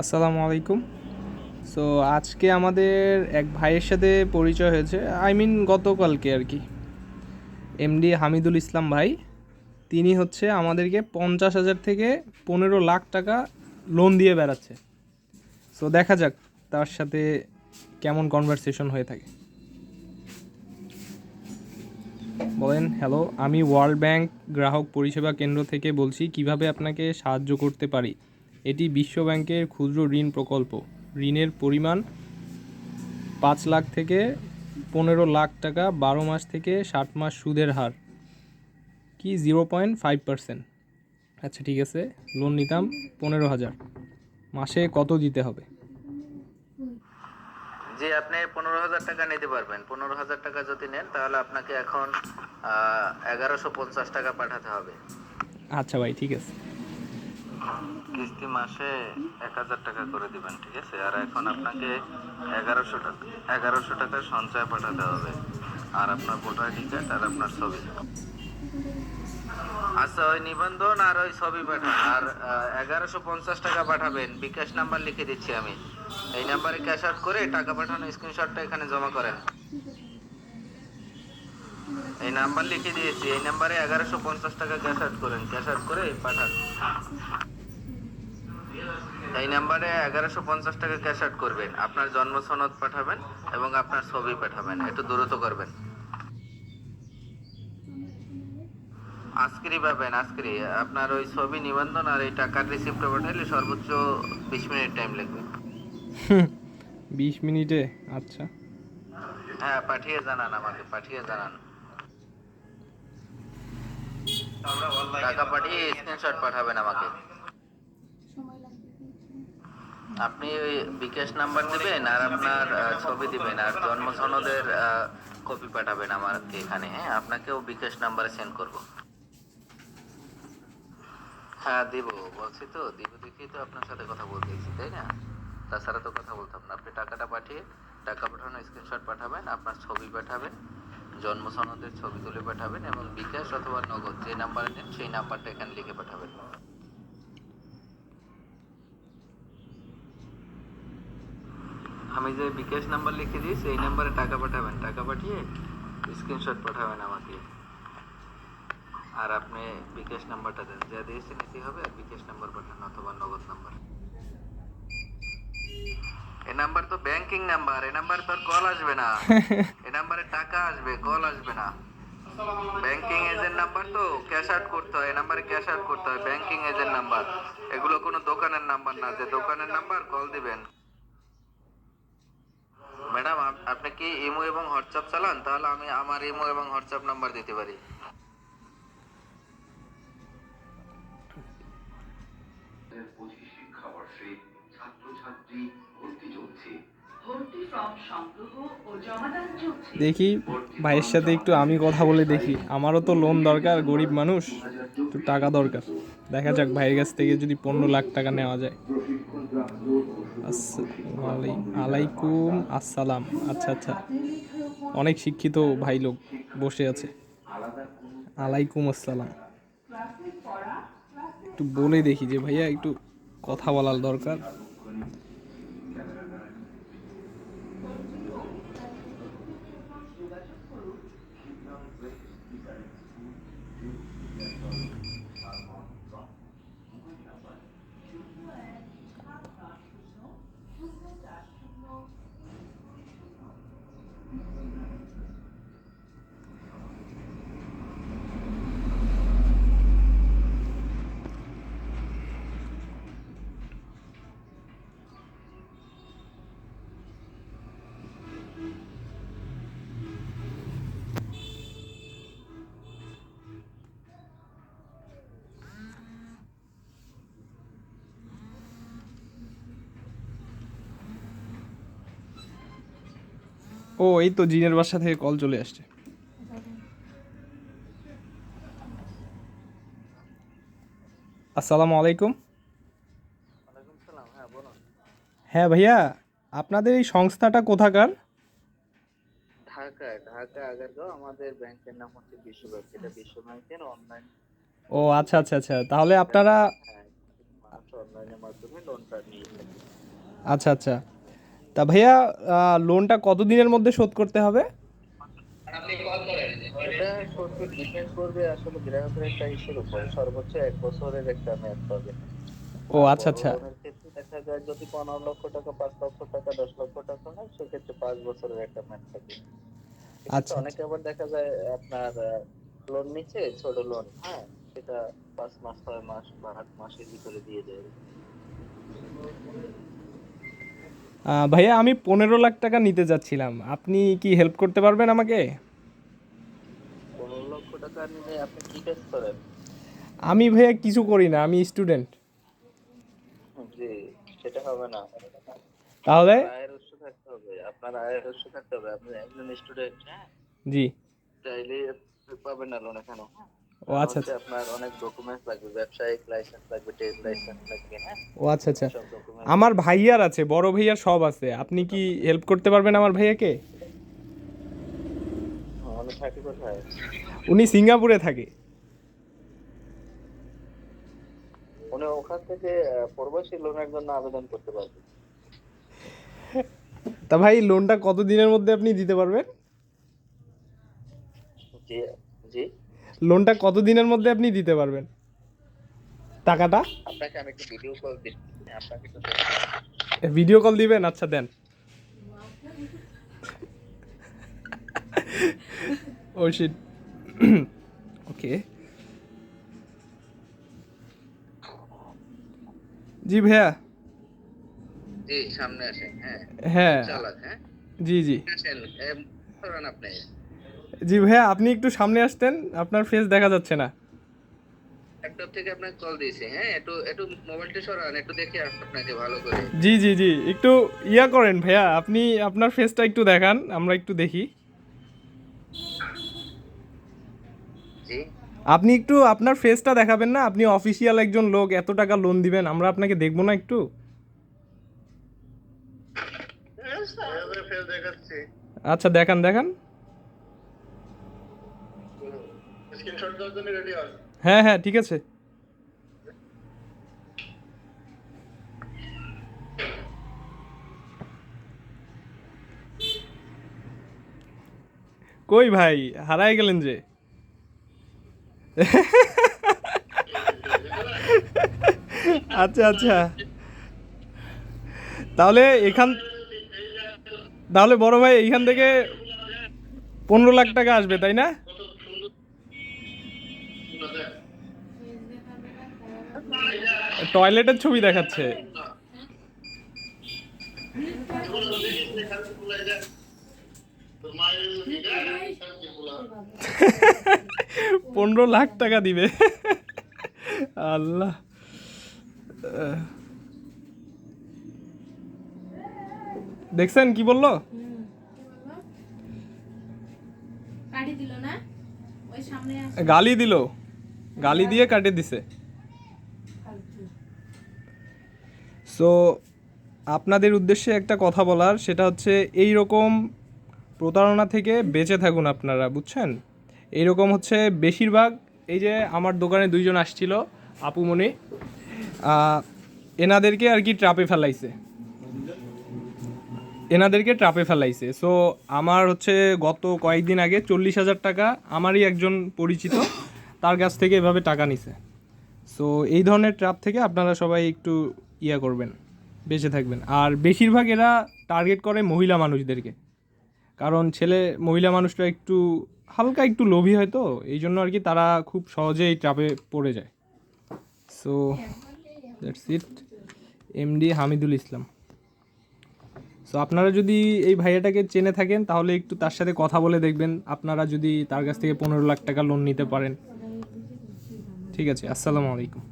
আসসালামু আলাইকুম। সো আজকে আমাদের এক ভাইয়ের সাথে পরিচয় হয়েছে, গতকালকে আর কি। এমডি হামিদুল ইসলাম ভাই, তিনি হচ্ছে আমাদেরকে 50,000 থেকে 15 লাখ টাকা লোন দিয়ে বেড়াচ্ছে। সো দেখা যাক তার সাথে কেমন কনভারসেশন হয়ে থাকে। বলেন। হ্যালো, আমি ওয়ার্ল্ড ব্যাংক গ্রাহক পরিষেবা কেন্দ্র থেকে বলছি, কিভাবে আপনাকে সাহায্য করতে পারি? এটি বিশ্ব ব্যাংকের ক্ষুদ্র ঋণ প্রকল্প। ঋণের পরিমাণ 5 লাখ থেকে 15 লাখ টাকা, 12 মাস থেকে 60 মাস, সুদের হার কি 0.5%। আচ্ছা ঠিক আছে, লোন নিতাম 15,000, মাসে কত দিতে হবে? জি, আপনি 15,000 টাকা নিতে পারবেন। 15,000 টাকা যদি নেন তাহলে আপনাকে এখন 1150 টাকা পাঠাতে হবে। আচ্ছা ভাই, ঠিক আছে। কিস্তি মাসে 1,000 টাকা করে দিবেন, ঠিক আছে? আর এখন আপনাকে 1100 টাকা 1100 টাকা সঞ্চয় পাঠাতে হবে। আর আপনার ভোটার আইডি কার্ড আর আপনার ছবি। আচ্ছা, ওই নিবন্ধন আর ওই ছবি পাঠান। আর 1150 টাকা পাঠাবেন। বিকাশ নাম্বার লিখে দিচ্ছি আমি। এই নাম্বারে ক্যাশ আউট করে টাকা পাঠানো স্ক্রিনশটটা এখানে জমা করেন। এই নাম্বার লিখে দিয়েছি, এই নাম্বারে 1150 টাকা ক্যাশ আউট করেন, ক্যাশ আউট করে পাঠান। এই নাম্বারে 1150 টাকা ক্যাশ আউট করবেন, আপনার জন্ম সনদ পাঠাবেন এবং আপনার ছবি পাঠাবেন। একটু দ্রুত করবেন। আজকেরই পাবেন, আজকেরই। আপনার ওই ছবি, নিবন্ধন আর এই টাকার রিসিপ্টটা পাঠাইলে সর্বোচ্চ 20 মিনিট টাইম লাগবে। 20 মিনিটে? আচ্ছা। হ্যাঁ, পাঠিয়ে জানান, আমাকে পাঠিয়ে জানান। টাকা পাঠিয়ে স্ক্রিনশট পাঠাবেন আমাকে। আপনি ওই বিকাশ নাম্বার দিবেন আর আপনার ছবি দিবেন আর জন্ম সনদের কপি পাঠাবেন আমাকে এখানে। হ্যাঁ, আপনাকেও বিকাশ নাম্বারে সেন্ড করব। হ্যাঁ, দিব। বলছি তো দিব, দেখি তো আপনার সাথে কথা বলতেছি, তাই না? তাছাড়া তো কথা বলতাম না। আপনি টাকাটা পাঠিয়ে, টাকা পাঠানোর স্ক্রিনশট পাঠাবেন, আপনার ছবি পাঠাবেন, জন্ম সনদের ছবি তুলে পাঠাবেন এবং বিকাশ অথবা নগদ যে নাম্বারে নেন সেই নাম্বারটা এখানে লিখে পাঠাবেন। আমি যে বিকাশ নাম্বার লিখে দিয়েছি এই নাম্বারে টাকা পাঠাবেন, টাকা পাঠিয়ে স্ক্রিনশট পাঠাবেন আমাকে। আর আপনি বিকাশ নাম্বারটা দেন, যা দিয়েছেন এটি হবে। আর বিকাশ নাম্বার পাঠান অথবা নগদ নাম্বার। এই নাম্বার তো ব্যাংকিং নাম্বার, এই নাম্বার তো আর কল আসবে না। এই নাম্বারে টাকা আসবে, কল আসবে না। ব্যাংকিং এজেন্ট নাম্বার তো, ক্যাশ আউট করতে হয়, এই নাম্বারে ক্যাশ আউট করতে হয়। ব্যাংকিং এজেন্ট নাম্বার, এগুলো কোনো দোকানের নাম্বার না যে দোকানের নাম্বার কল দিবেন। ম্যাডাম, আপনি কি ইমো এবং হোয়াটসঅ্যাপ চালান? তাহলে আমি আমার ইমো এবং হোয়াটসঅ্যাপ নাম্বার দিতে পারি। শিক্ষাবর্ষে ছাত্রছাত্রী ভর্তি চলছে, ভর্তি ফর্ম সংগ্রহ ও জমাদান চলছে। দেখি ভাইয়ের সাথে একটু আমি কথা বলে দেখি, আমারও তো লোন দরকার, গরিব মানুষ, একটু টাকা দরকার। দেখা যাক ভাইয়ের কাছ থেকে যদি 15 লাখ টাকা নেওয়া যায়। আলাইকুম আসসালাম। আচ্ছা আচ্ছা, অনেক শিক্ষিত ভাই লোক বসে আছে। আলাইকুম আসসালাম। একটু বলে দেখি যে ভাইয়া একটু কথা বলার দরকার। ও, এই তো জিনের বাসা থেকে কল চলে আসছে। আসসালামু আলাইকুম। ওয়ালাইকুম সালাম। হ্যাঁ, বলুন। হ্যাঁ ভাইয়া, আপনাদের এই সংস্থাটা কোথাকার? ঢাকায়, ঢাকা আগারগাঁও। আমাদের ব্যাংকের নাম হচ্ছে বিশ্ব ব্যাংক। এটা বিশ্ব ব্যাংকের অনলাইন ও আচ্ছা পোর্টাল। আচ্ছা আচ্ছা, তাহলে এটা, আপনারা হ্যাঁ, আমরা অনলাইনের মাধ্যমে লোনটা নিয়ে থাকি। আচ্ছা আচ্ছা। তা ভাইয়া লোনটা কত দিনের মধ্যে শোধ করতে হবে? এটা শোধ ডিপেন্ড করবে আসলে গ্রাহকের একটা ইস্যুর উপরে, সর্বোচ্চ 1 বছরের একটা মেয়াদ পাবে। ও আর আচ্ছা বড় আচ্ছা। লোনের ক্ষেত্রে দেখা যায় যদি 15 লক্ষ টাকা, 5 লক্ষ টাকা, 10 লক্ষ টাকা হয়, সেক্ষেত্রে 5 বছরের একটা মেয়াদ থাকে। ঠিক আছে, আচ্ছা অনেকে আবার দেখা যায় আপনার লোন নিচ্ছে ছোট লোন, হ্যাঁ, সেটা 5 মাস, 6 মাস বা 8 মাসের ভিতরে দিয়ে দেয়। ভাইয়া আমি 15 লাখ টাকা নিতে যাচ্ছিলাম, আপনি কি হেল্প করতে পারবেন আমাকে? 15 লক্ষ টাকা নিলে আপনি কি কাজ করেন? আমি ভাইয়া কিছু করি না, আমি স্টুডেন্ট। জি, সেটা হবে না। তাহলে? আপনার আয়ের উৎস থাকতে হবে, আপনার আয়ের উৎস থাকতে হবে। আপনি একজন স্টুডেন্ট, হ্যাঁ, জি। চাইলে পাবেন না লোন এখানে। ও কারণ আচ্ছা হচ্ছে আচ্ছা। আপনার অনেক ডকুমেন্টস লাগবে, ব্যবসায়িক লাইসেন্স লাগবে, ট্রেড লাইসেন্স লাগবে, হ্যাঁ, ও আচ্ছা আচ্ছা। সব ডকুমেন্টস। আমার ভাইয়ার আছে, বড় ভাইয়ার সব আছে, আপনি কি হেল্প করতে পারবেন আমার ভাইয়াকে? উনি থাকে কোথায়? উনি সিঙ্গাপুরে থাকে। উনি ওখান থেকে প্রবাসী লোনের জন্য আবেদন করতে পারবে। তা ভাই লোনটা কত দিনের মধ্যে আপনি দিতে পারবেন? জি, জি। লোনটা কত দিনের মধ্যে আপনি দিতে পারবেন টাকাটা? আপনাকে আমি একটু ভিডিও কল দিচ্ছি, আপনাকে একটু ভিডিও কল দিবেন? আচ্ছা দেন। ও শিট। ওকে। জি ভাইয়া। জি, সামনে আসেন, হ্যাঁ। হ্যাঁ। চালাক, হ্যাঁ, জি জি। আসেন। ধরেন আপনি। জি ভাইয়া, আপনি একটু সামনে আসতেন, আপনার ফেস দেখা যাচ্ছে না। ল্যাপটপ থেকে আপনাকে কল দিয়েছি, হ্যাঁ, একটু একটু মোবাইলটা সরান, একটু দেখি আপনাকে ভালো করে। জি জি জি, একটু ইয়া করেন ভাইয়া, আপনি আপনার ফেসটা একটু দেখান, আমরা একটু দেখি। জি, আপনি একটু আপনার ফেসটা দেখাবেন না? আপনি অফিসিয়াল একজন লোক, এত টাকা লোন দিবেন, আমরা আপনাকে দেখবো না একটু? ফেল দেখাচ্ছি। আচ্ছা দেখান দেখান। স্ক্রিনশট দেওয়ার জন্য রেডি হন। হ্যাঁ হ্যাঁ ঠিক আছে। কই ভাই, হারায় গেলেন যে? আচ্ছা আচ্ছা। তাহলে তাহলে বড় ভাই এইখান থেকে 15 লাখ টাকা আসবে তাই না? টয়লেটের ছবি দেখাচ্ছে। 15 লাখ টাকা দিবে? আল্লাহ। দেখছেন কি বললো? গালি দিল, গালি দিয়ে কাটে দিছে। সো আপনাদের উদ্দেশ্যে একটা কথা বলার, সেটা হচ্ছে এই রকম প্রতারণা থেকে বেঁচে থাকুন আপনারা, বুঝছেন? এইরকম হচ্ছে বেশিরভাগ। এই যে আমার দোকানে 2জন আসছিল, আপুমণি, এনাদেরকে আর কি ট্রাপে ফেলাইছে। সো আমার হচ্ছে গত কয়েকদিন আগে 40,000 টাকা আমারই একজন পরিচিত, তার কাছ থেকে এভাবে টাকা নিছে। সো এই ধরনের ট্র্যাপ থেকে আপনারা সবাই একটু ইয়া করবেন, বেঁচে থাকবেন। আর বেশিরভাগ এরা টার্গেট করে মহিলা মানুষদেরকে, কারণ মহিলা মানুষরা একটু হালকা একটু লোভী হয়, তো এই জন্য আর কি তারা খুব সহজে এই ট্র্যাপে পড়ে যায়। So that's it. MD Hamidul Islam. So আপনারা যদি এই ভাইয়াটাকে চেনে থাকেন তাহলে একটু তার সাথে কথা বলে দেখবেন, আপনারা যদি তার কাছ থেকে 15 লাখ টাকা লোন নিতে পারেন। ঠিক আছে, আসসালামু আলাইকুম।